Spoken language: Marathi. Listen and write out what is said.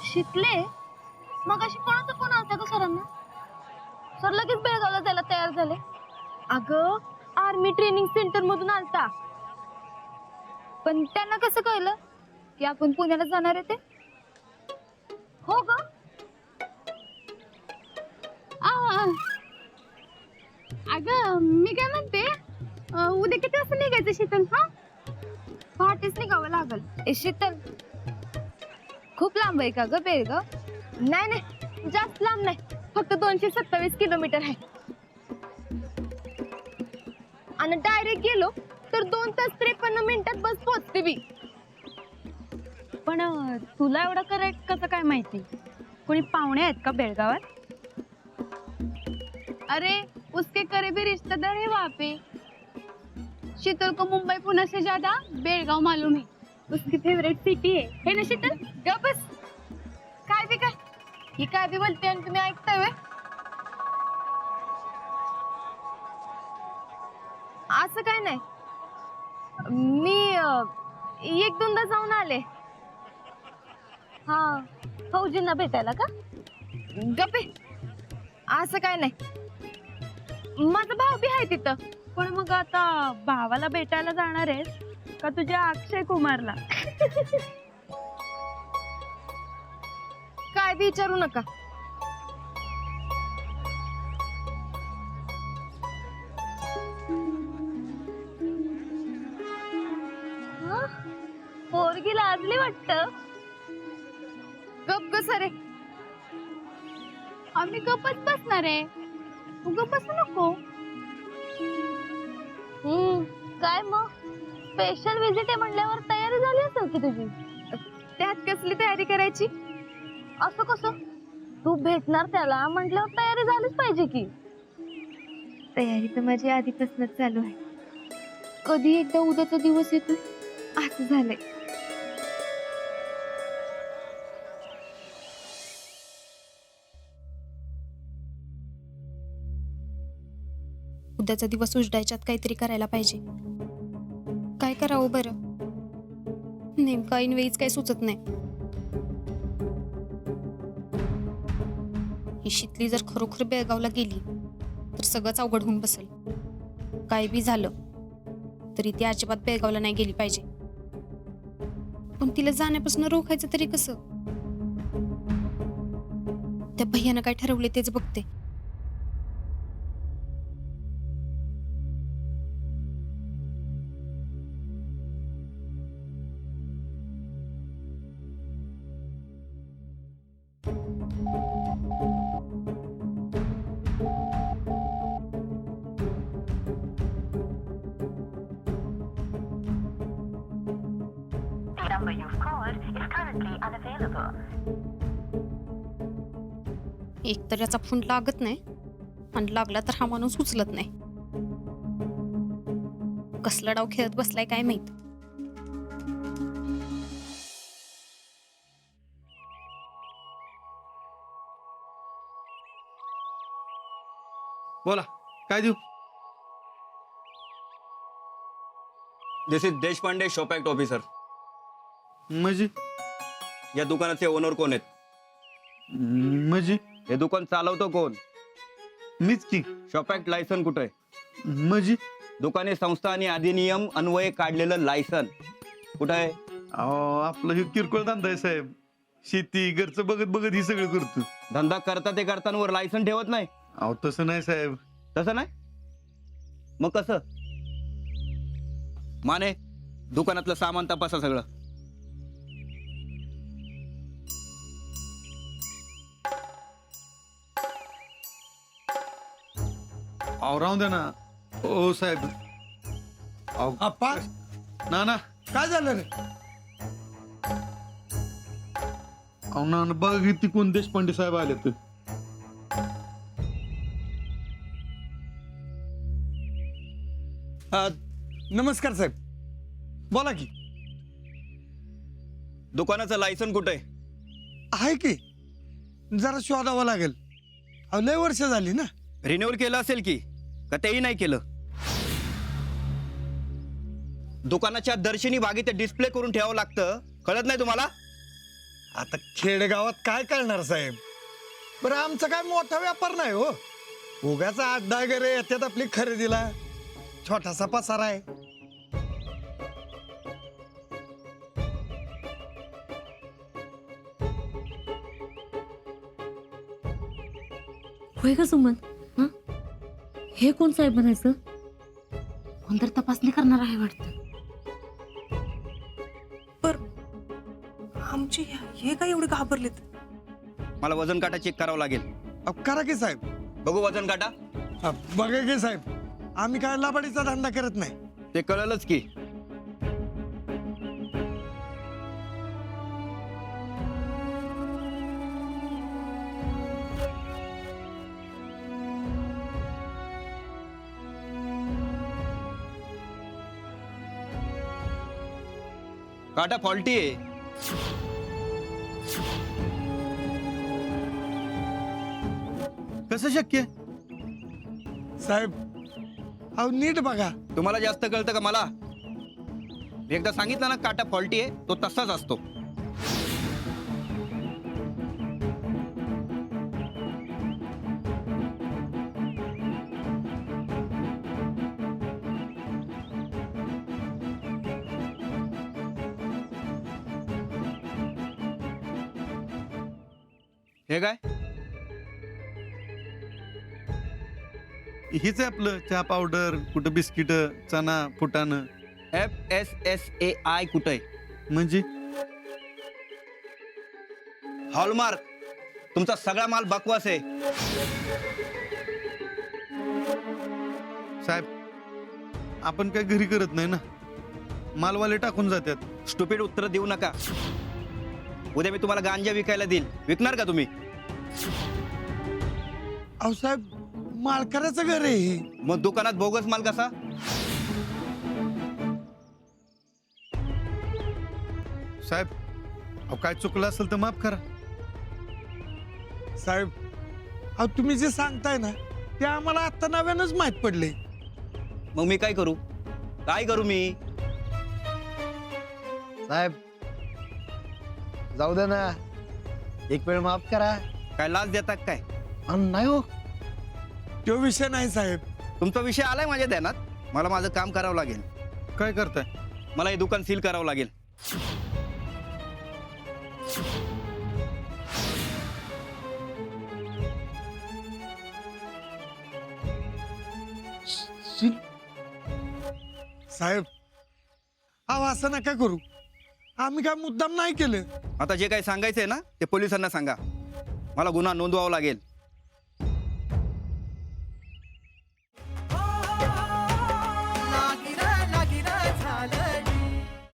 शिकले मग अशी कोणाचा फोन आलता का सरांना? सर लगेच बेळगावला जायला तयार झाले. अगं आर्मी ट्रेनिंग सेंटर मधून आलता. पण त्यांना कसं कळलं की आपण पुण्याला जाणार आहे ते? हो ग. अगं मी काय म्हणते, उद्या किती वाजता निघायचं शीतल? हा पहाटेच निघावं लागल. ए शीतल, खूप लांब आहे का ग बेळगाव? नाही नाही जास्त लांब नाही, फक्त 227 किलोमीटर आहे. आणि डायरेक्ट गेलो तर 2 तास 53 मिनिटात बस पोहोचते बी. पण तुला एवढं करेक्ट कसं काय माहिती? कोणी पाहुणे आहेत का बेळगावात? अरे उसके करीबी रिश्तेदार है वहाँ पे. शीतल को मुंबई पुणे से ज्यादा बेळगाव मालूम है. उसकी फेवरेट सिटी है ना शीतल? ग बस. काय बी काय ही काय बी बोलते आणि तुम्ही ऐकताय व्हय? असं काय नाही, मी एक दोनदा जाऊन आले. हा फौजींना भेटायला का? गप्पे, असं काय नाही, माझा भाऊ बी आहे तिथं. पण मग आता भावाला भेटायला जाणार आहेस का तुझ्या अक्षय कुमारला? काय बी विचारू नका. पोरगी लाजली वाटतं. गप ग सरे, आम्ही गपच बसणार आहे, तू गप बसू नको. काय मग स्पेशल विजिट आहे म्हणल्यावर तयारी झाली असेल की तुझी? त्यात कसली तयारी करायची? असं कसं? तू भेटणार त्याला म्हटल्यावर तयारी झालीच पाहिजे की. तयारी तर माझी आधीपासूनच चालू आहे. कधी एकदा उद्याचा दिवस येतो असं झालंय. उद्याचा दिवस उजडायच्यात काहीतरी करायला पाहिजे. काय करावं बरं? नेमका ऐनवेळीच काही सुचत नाही. ही शितली जर खरोखर बेळगावला गेली तर सगळंच अवघड होऊन बसेल. काय बी झालं तरी ती अजिबात बेळगावला नाही गेली पाहिजे. पण तिला जाण्यापासून रोखायचं तरी कसं? त्या भैयानं काय ठरवले तेच बघते. number you've called is currently unavailable. एक तर याचा फोन लागत नाही आणि लागला तर हा माणूस उचलत नाही. कसला डाव खेळत बसलाय काय माहित. बोला, काय देऊ? This is Deshpande shop act officer. म्हणजे या दुकानाचे ओनर कोण आहेत? म्हणजे हे दुकान चालवतो कोण? मीच की. शॉप ऍक्ट लायसन कुठे आहे? म्हणजे दुकाने संस्था आणि अधिनियम अन्वये काढलेलं लायसन कुठं आहे? अहो, आपलं हे किरकोळ धंदा आहे साहेब. शेती घरचं बघत बघत ही सगळं करतो. धंदा करता ते करताना लायसन ठेवत नाही? अहो तसं नाही साहेब. तसं नाही मग कसं? माने, दुकानातलं सामान तपासा सगळं. अहो राहून द्या ना. ओ साहेब. अहो अप्पा, ना काय झालं रे? अहो ना बघा किती कोण देशपांडे साहेब आले तर. नमस्कार साहेब, बोला की. दुकानाचं लायसन कुठं आहे? आहे की, जरा शोधावं लागेल. अहो लय वर्ष झाली ना. रिन्युअल केलं असेल की, का तेही नाही केलं? दुकानाच्या दर्शनी भागी ते डिस्प्ले करून ठेवावं लागतं, कळत नाही तुम्हाला? आता खेडेगावात काय करणार साहेब? बरं आमचा काय मोठा व्यापार नाही हो. उगाच 8-10 घरे येतात आपली खरेदीला. छोटासा पसारा आहे. होय का सुमन? हं? हे कोण साहेब म्हणायचं? कोणतरी तपासणी करणार आहे वाटतं. आमची हे काय एवढे घाबरलेत? मला वजन काटा चेक करावं लागेल. करा की साहेब. बघू वजन काटा. बघा की साहेब, आम्ही काय लाबाडीचा धंदा करत नाही. ते कळलंच की. काटा फॉल्टी आहे. कसं शक्य? साहेब अहो नीट बघा. तुम्हाला जास्त कळतं का मला? मी एकदा सांगितलं ना काटा फॉल्टी आहे, तो तसाच असतो. हे काय? हीच आहे आपलं चहा पावडर, कुठं बिस्किट, चना, फुटाणं. FSSAI कुठं आहे? म्हणजे हॉलमार्क. तुमचा सगळा माल बकवास आहे. साहेब आपण काय घरी करत नाही ना, मालवाले टाकून जातात. स्टुपिड उत्तर देऊ नका. उद्या मी तुम्हाला गांजा विकायला देईल. विकणार का तुम्ही? अहो साहेब मालकऱ्याचं घर आहे हे. मग दुकानात बोगस माल कसा? साहेब अहो काय चुकलं असेल तर माफ करा. साहेब अहो तुम्ही जे सांगताय ना ते आम्हाला आता नव्यानंच माहित पडले. मग मी काय करू? काय करू मी? साहेब जाऊ दे ना, एक वेळ माफ करा. काय लाच देतात काय? नाही हो, तो विषय नाही साहेब. तुमचा विषय आलाय माझ्या ध्यानात. मला माझं काम करावं लागेल. काय करताय? मला हे दुकान सील करावं लागेल. साहेब अहो असं नका करू. आम्ही काय मुद्दाम नाही केलं. आता जे काही सांगायचंय ना ते पोलिसांना सांगा. मला गुन्हा नोंदवावा लागेल.